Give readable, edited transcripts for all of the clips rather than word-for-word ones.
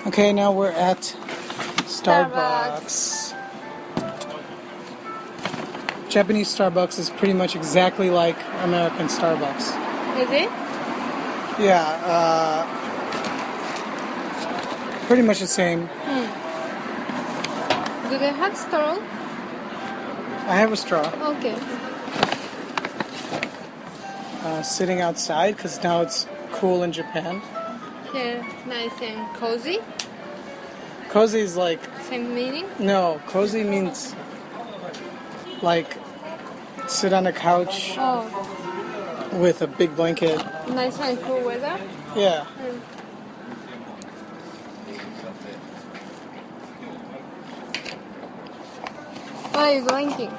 Okay, now we're at Starbucks. Japanese Starbucks is pretty much exactly like American Starbucks. Is it? Yeah, pretty much the same. Do they have straw? I have a straw. Okay. Sitting outside because now it's cool in Japan. Yeah, nice and cozy. Cozy is like... Same meaning? No, cozy means like sit on a couch Oh, with a big blanket. nice and cool weather. Yeah. What are you drinking?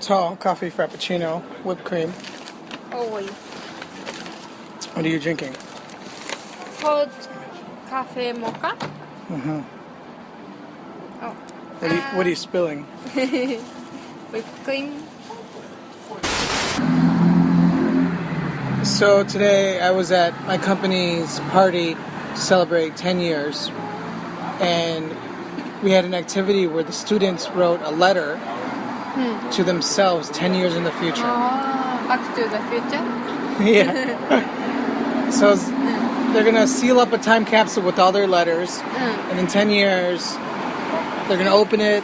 Tall coffee frappuccino, whipped cream. Always. What are you drinking? Hot cafe mocha. Mm-hmm. Oh. What are you spilling? Whipped cream. So today I was at my company's party to celebrate 10 years, and we had an activity where the students wrote a letter to themselves 10 years in the future. Back to the future. Yeah. So they're going to seal up a time capsule with all their letters, and in 10 years they're going to open it,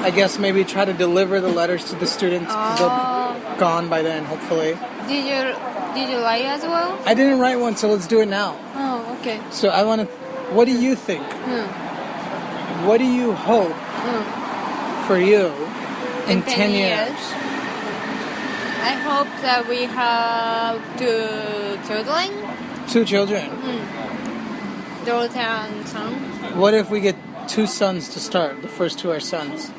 I guess maybe try to deliver the letters to the students because they'll be gone by then, hopefully. Did you write as well? I didn't write one, so let's do it now. Oh, okay. So I want to... What do you think? What do you hope for you in 10 years? I hope that we have 2 children. 2 children. Daughter and son. What if we get 2 sons to start? The first 2 are sons.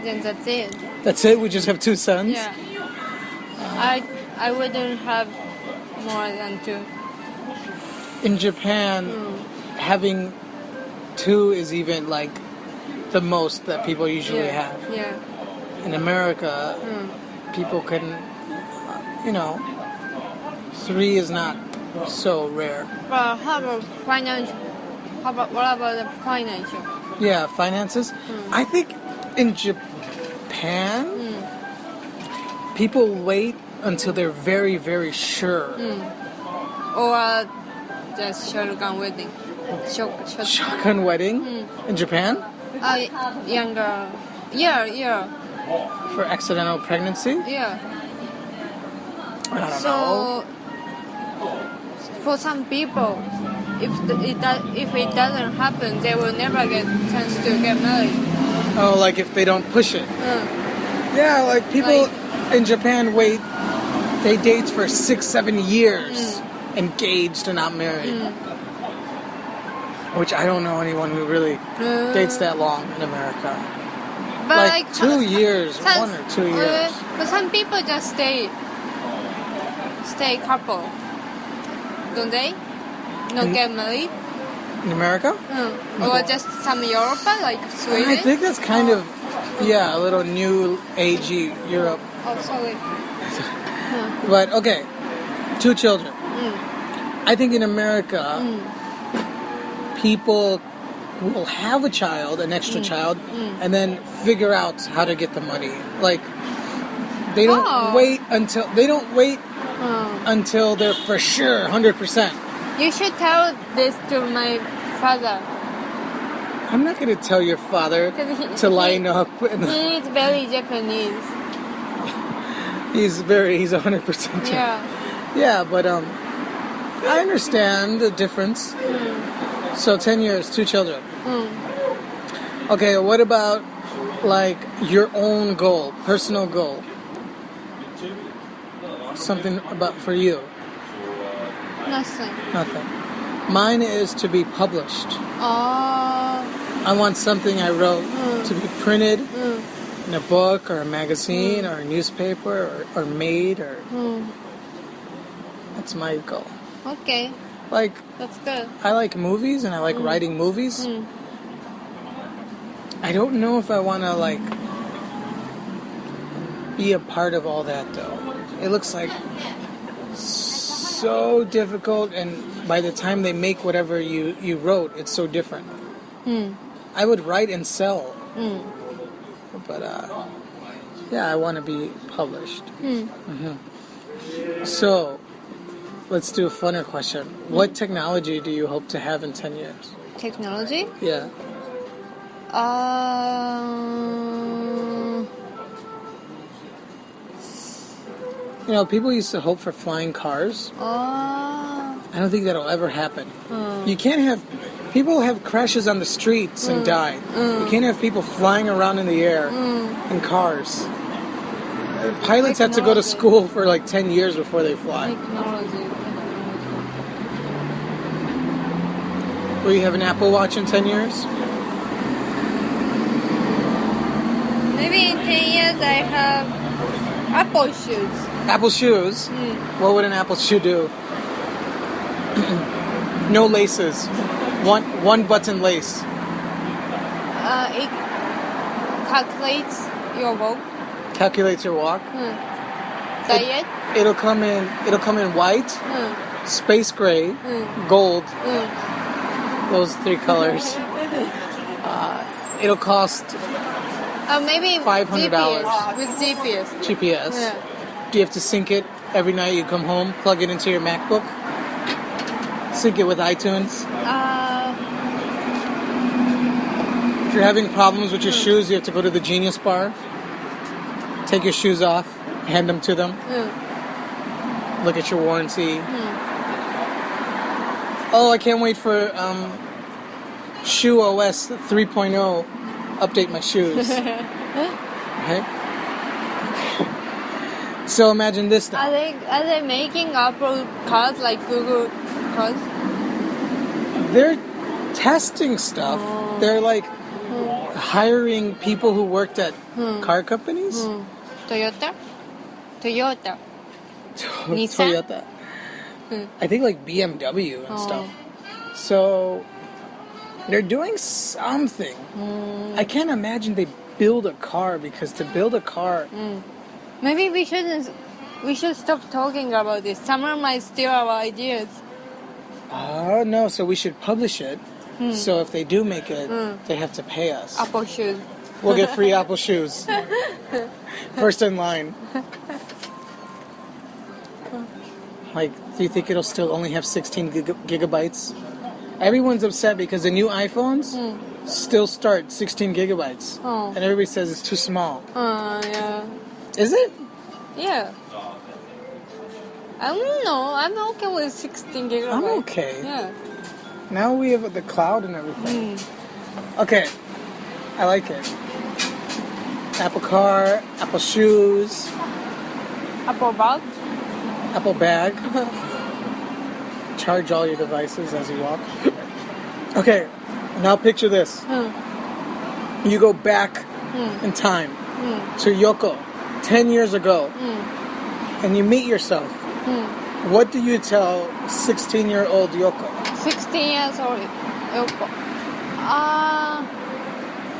Then that's it. That's it? We just have 2 sons? Yeah. I wouldn't have more than 2. In Japan, having 2 is even like the most that people usually have. Yeah. In America, people can, 3 is not so rare. But how about financial? What about the financial? Yeah, finances. I think in Japan, people wait until they're very, very sure. Or just shotgun wedding. Shotgun wedding in Japan? Younger. Yeah. For accidental pregnancy? Yeah. I don't know. So, for some people, if it doesn't happen, they will never get chance to get married. Oh, like if they don't push it. Yeah, like people in Japan wait, they date for 6-7 years, engaged and not married. Which I don't know anyone who really dates that long in America. But like 2 years, 1 or 2 years. But some people just stay couple, don't they? Not get married. In America? Or just some Europe, like Sweden. I think that's kind of, a little new agey Europe. Oh, sorry. But okay, 2 children. I think in America, people will have a child, an extra child, and then figure out how to get the money. Like they don't wait until they're for sure 100%. You should tell this to my father. I'm not going to tell your father to line up. He is very Japanese. He's 100% Japanese. Yeah, but I understand the difference. So 10 years, 2 children. Okay, what about like your own goal, personal goal? Something about for you? Nothing. Mine is to be published. I want something I wrote to be printed in a book or a magazine or a newspaper or made or... That's my goal. Okay. Like, that's good. I like movies and I like writing movies. I don't know if I want to like be a part of all that though. It looks like so difficult, and by the time they make whatever you wrote, it's so different. I would write and sell, but I want to be published. So, let's do a funner question. What technology do you hope to have in 10 years? Technology? Yeah. You know, people used to hope for flying cars. I don't think that'll ever happen. You can't have... People have crashes on the streets and die. You can't have people flying around in the air in cars. Pilots have to go to school for like 10 years before they fly. Technology. Will you have an Apple Watch in 10 years? Maybe in 10 years I have Apple shoes. Apple shoes? What would an Apple shoe do? No laces. One button lace. It calculates your walk. Calculates your walk. Diet. It'll come in white, space gray, gold. Those 3 colors. It'll cost maybe $500 with GPS. GPS. Yeah. Do you have to sync it every night you come home? Plug it into your MacBook? Sync it with iTunes? If you're having problems with your shoes, you have to go to the Genius Bar. Take your shoes off, hand them to them. Look at your warranty. Oh, I can't wait for Shoe OS 3.0 update my shoes. Right? So imagine this now. Are they making Apple cards like Google cards? They're testing stuff. They're like hiring people who worked at car companies. Toyota. Nissan? Toyota. I think like BMW and stuff. So they're doing something. I can't imagine they build a car, because to build a car... Maybe we should stop talking about this. Someone might steal our ideas. Oh, no, so we should publish it. So if they do make it, they have to pay us. Apple shoes. We'll get free Apple shoes. First in line. Like, do you think it'll still only have 16 gigabytes? Everyone's upset because the new iPhones still start 16 gigabytes. And everybody says it's too small. Yeah. Is it? Yeah. I don't know. I'm okay with 16 gigabytes. I'm okay. Yeah. Now we have the cloud and everything. Okay. I like it. Apple car, Apple shoes. Apple bag. Apple bag. Charge all your devices as you walk. Okay. Now picture this. You go back in time to Yoko 10 years ago. And you meet yourself. What do you tell 16-year-old Yoko? 16 years old Yoko.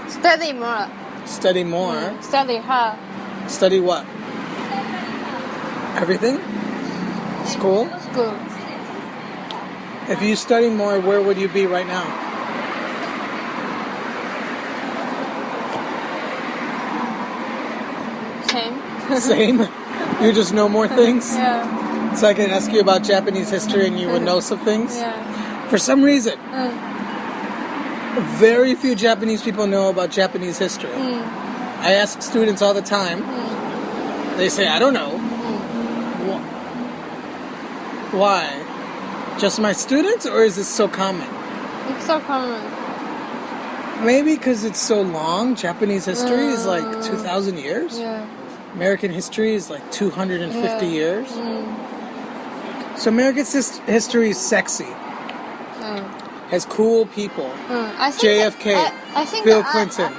Study more. Study more. Study hard. Study what? Everything? School? School. If you study more, where would you be right now? Same? You just know more things? Yeah. So I can ask you about Japanese history and you would know some things? Yeah. For some reason, very few Japanese people know about Japanese history. I ask students all the time. They say, I don't know. Why? Just my students, or is this so common? It's so common. Maybe because it's so long. Japanese history is like 2,000 years. Yeah. American history is like 250 years. So American history is sexy. Has cool people. JFK, I think Bill Clinton.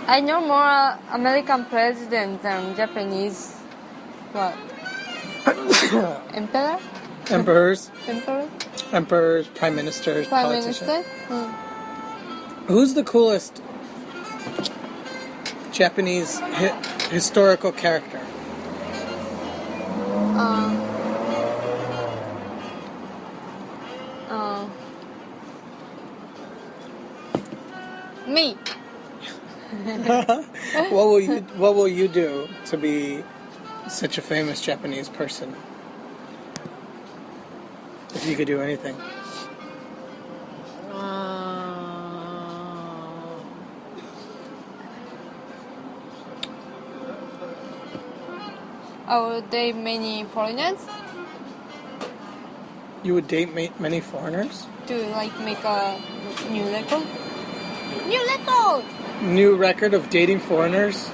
I know more American presidents than Japanese. What? Emperor? Emperors. Emperor? Emperors, prime ministers, Prime politicians. Minister? Who's the coolest Japanese historical character? Me. What will you do to be such a famous Japanese person? If you could do anything. I would date many foreigners. You would date many foreigners? To like make a new record. New record! New record of dating foreigners?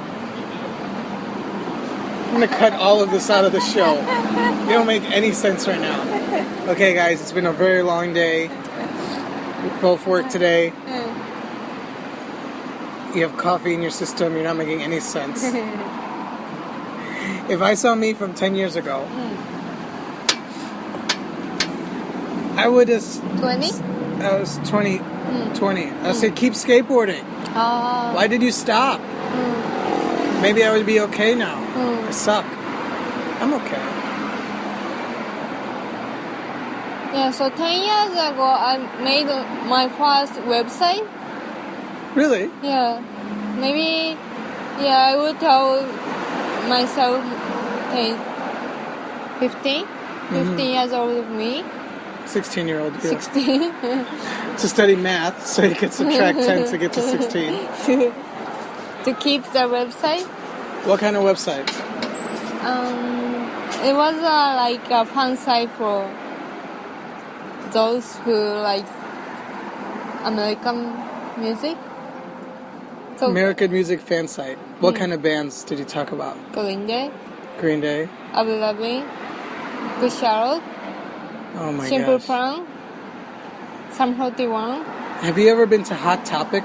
I'm gonna cut all of this out of the show. They don't make any sense right now. Okay guys, it's been a very long day. We both worked today. You have coffee in your system, you're not making any sense. If I saw me from 10 years ago, I would just... 20? I was 20. I said, keep skateboarding. Why did you stop? Maybe I would be okay now. I suck. I'm okay. Yeah, so 10 years ago, I made my first website. Really? Yeah. Maybe, I would tell myself, hey, 15 years old of me. 16-year-old girl. 16. To study math, so you could subtract 10 to get to 16. To keep the website. What kind of website? It was like a fan site for those who like American music. So American music fan site. What kind of bands did you talk about? Green Day, Green Day. Avril Lavigne, Good Charlotte, Oh my Simple gosh. Plan, Sum 41. Have you ever been to Hot Topic?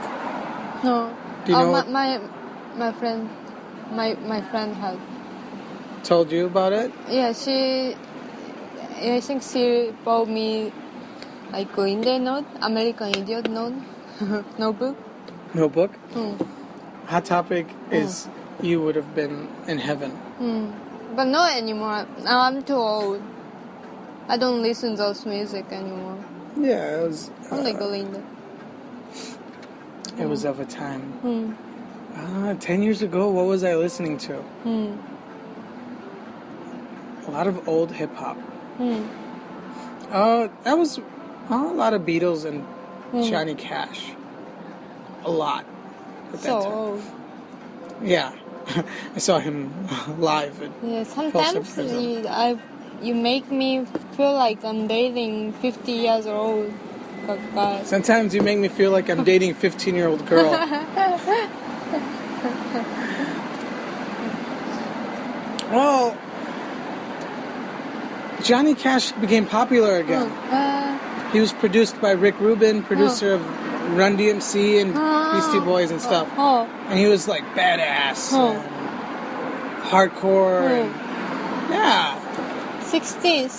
No. Do you know my friend had. Told you about it? Yeah, I think she bought me like Green Day note, American Idiot note, notebook. Notebook? Hot Topic is you would have been in heaven. But not anymore. Now I'm too old. I don't listen to those music anymore. Yeah, it was... Only Green Day. It was of a time. 10 years ago, what was I listening to? A lot of old hip-hop. That was a lot of Beatles and Johnny Cash. A lot at that So time. old. Yeah. I saw him live. Yeah, sometimes you make me feel like I'm dating 50 years old guy. Sometimes you make me feel like I'm dating a 15-year-old girl. Well, Johnny Cash became popular again. He was produced by Rick Rubin, producer of Run DMC and Beastie Boys and stuff. And he was like badass and hardcore. And, yeah. 16.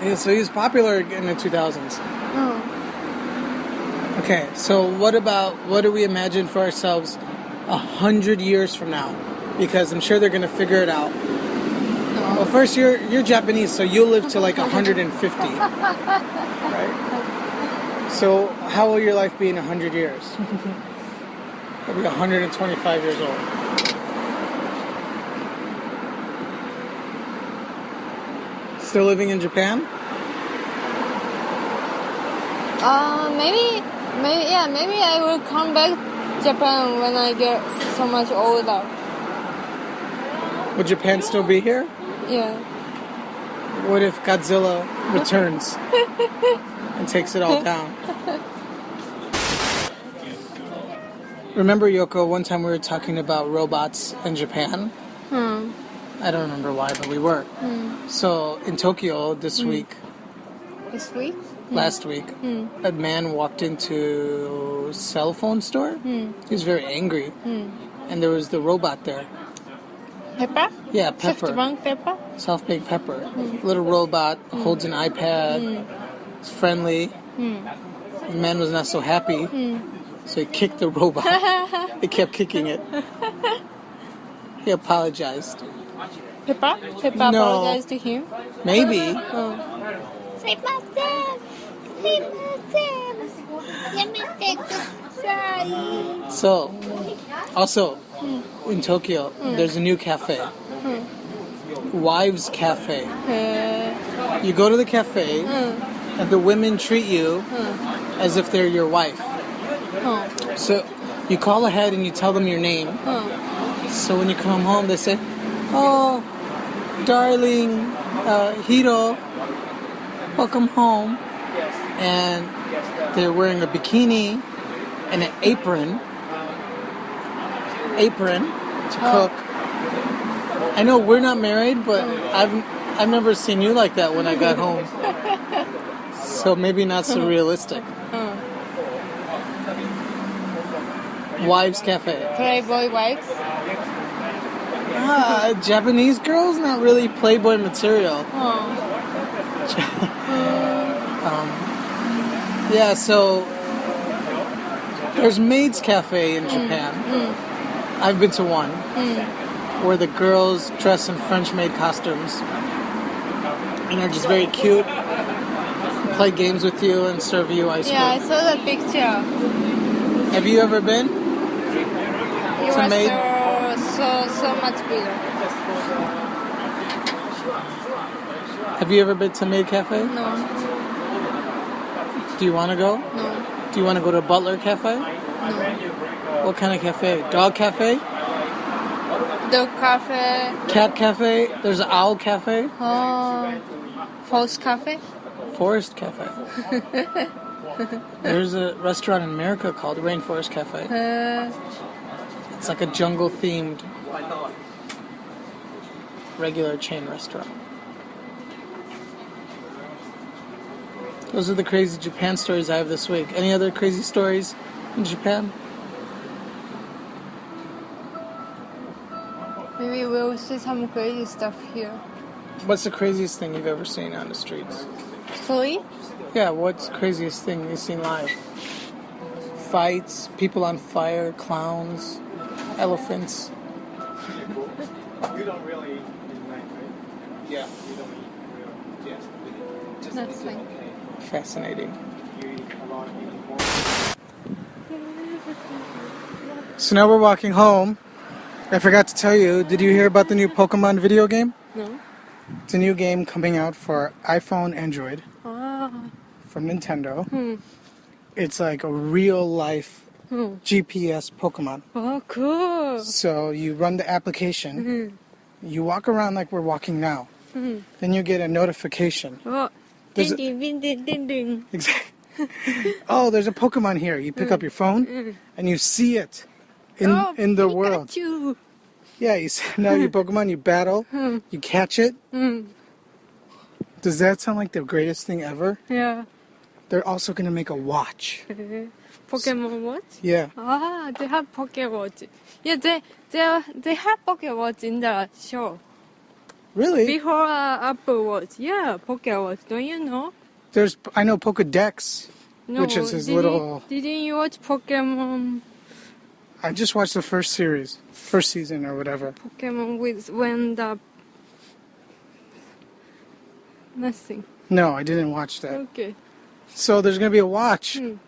Yeah, so he was popular in the 2000s. Okay, so what do we imagine for ourselves 100 years from now? Because I'm sure they're going to figure it out. Well, first, you're Japanese, so you'll live to like 150, right? So how will your life be in 100 years? You'll be 125 years old. Still living in Japan? Maybe I will come back to Japan when I get so much older. Would Japan still be here? Yeah. What if Godzilla returns and takes it all down? Remember, Yoko, one time we were talking about robots in Japan? I don't remember why, but we were. So in Tokyo this week, This week? last week, a man walked into a cell phone store. He was very angry. And there was the robot there. Pepper? Yeah, Pepper. SoftBank Pepper? SoftBank Pepper. Little robot, holds an iPad. It's friendly. The man was not so happy. So he kicked the robot. He kept kicking it. He apologized. Pepper? Pepper No. apologized to him? Maybe. Save myself! So, also, in Tokyo, there's a new cafe. Wives Cafe. You go to the cafe, and the women treat you as if they're your wife. So, you call ahead and you tell them your name. So when you come home, they say, "Oh, darling, Hiro, welcome home." And they're wearing a bikini and an apron to cook. I know we're not married, but I've never seen you like that when I got home. So maybe not so realistic. Wives Cafe. Playboy wives? Japanese girls, not really Playboy material. Yeah, so there's Maids Cafe in Japan. I've been to one where the girls dress in French maid costumes and are just very cute, play games with you and serve you ice cream. Yeah, I saw the picture. Have you ever been? You were so much bigger. Have you ever been to Maid Cafe? No. Do you want to go? No. Do you want to go to Butler Cafe? No. What kind of cafe? Dog Cafe? Dog cafe. Cat Cafe? There's an Owl Cafe? Forest cafe. Forest Cafe. There's a restaurant in America called Rainforest Cafe. It's like a jungle-themed regular chain restaurant. Those are the crazy Japan stories I have this week. Any other crazy stories in Japan? Maybe we'll see some crazy stuff here. What's the craziest thing you've ever seen on the streets? Sorry? Yeah, what's the craziest thing you've seen live? Fights, people on fire, clowns, elephants. You don't really eat midnight, right? Yeah. You don't eat real. Yes. Just That's fine. okay. Fascinating. You eat a lot even more. So now we're walking home. I forgot to tell you, did you hear about the new Pokemon video game? No. It's a new game coming out for iPhone, Android, from Nintendo. It's like a real life GPS Pokemon. Oh, cool. So you run the application, you walk around like we're walking now, then you get a notification. Oh, There's ding, ding, ding, ding, ding. Exactly. Oh, there's a Pokemon here. You pick up your phone and you see it in the world. Pikachu. Yeah, you see now your Pokemon, you battle, you catch it. Does that sound like the greatest thing ever? Yeah. They're also going to make a watch. Pokemon Watch? Yeah. They have Pokemon Watch. Yeah, they have Pokemon Watch in the show. Really? Before Apple Watch. Yeah, Pokemon Watch. Don't you know? I know Pokedex, No, which is his little... Didn't you watch Pokemon? I just watched the first season or whatever. Pokemon with when the... Nothing. No, I didn't watch that. Okay. So there's going to be a watch, and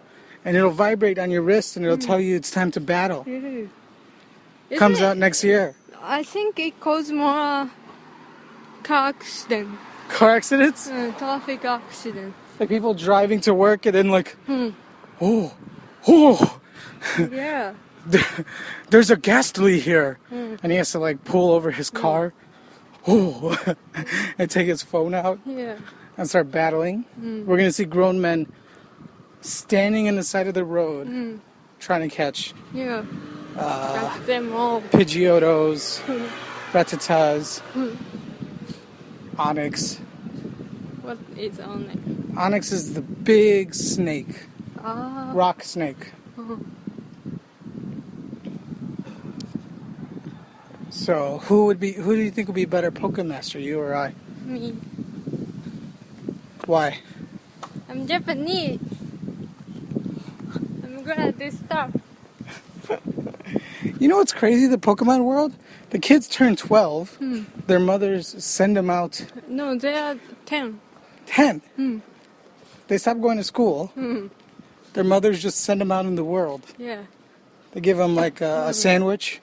it'll vibrate on your wrist, and it'll tell you it's time to battle. Comes out next year. I think it caused more car accident. Car accidents? Traffic accident. Like people driving to work and then like, oh, Yeah. there's a ghastly here. And he has to like pull over his car, and take his phone out Yeah. and start battling. We're going to see grown men standing in the side of the road trying to catch Yeah. Got them all. Pidgeotos, Rattatas, Onyx. What is on it? Onyx is the big snake, rock snake. So who do you think would be better Pokemaster, you or I? Me. Why? I'm Japanese. I'm good at this stuff. You know what's crazy? The Pokemon world? The kids turn 12. Their mothers send them out. No, they are 10. 10. they stop going to school. Their mothers just send them out in the world. Yeah. They give them like a sandwich.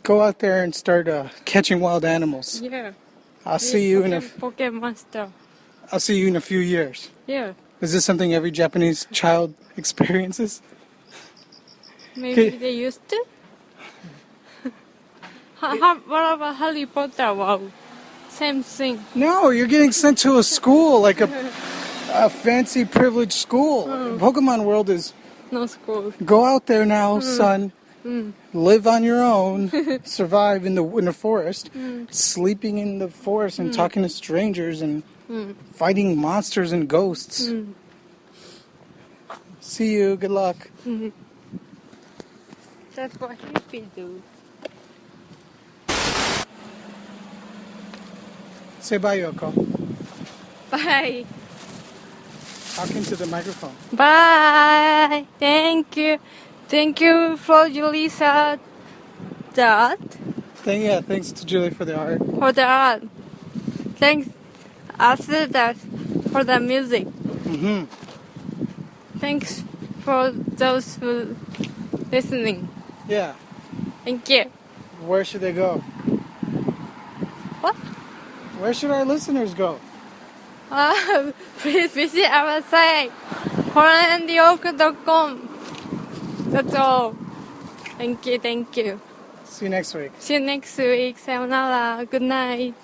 Go out there and start catching wild animals. Yeah. I'll see you in Pokemon stuff. I'll see you in a few years. Yeah. Is this something every Japanese child experiences? Maybe Okay. they used to. What about Harry Potter? Wow. Same thing. No, you're getting sent to a school, like a fancy privileged school. Pokemon World is No school. go out there now, son. Live on your own. Survive in the forest. Sleeping in the forest and talking to strangers and fighting monsters and ghosts. See you. Good luck. That's what hippies do. Say bye, Yoko. Bye. Talking to the microphone. Bye. Thank you. Thank you for Juleesa the art. Thanks to Julie for the art. For the art. Thanks ASIDUS for the music. Thanks for those who listening. Yeah. Thank you. Where should they go? What? Where should our listeners go? Please visit our site, juanandYoko.com. That's all. Thank you, thank you. See you next week. See you next week. Sayonara. Good night.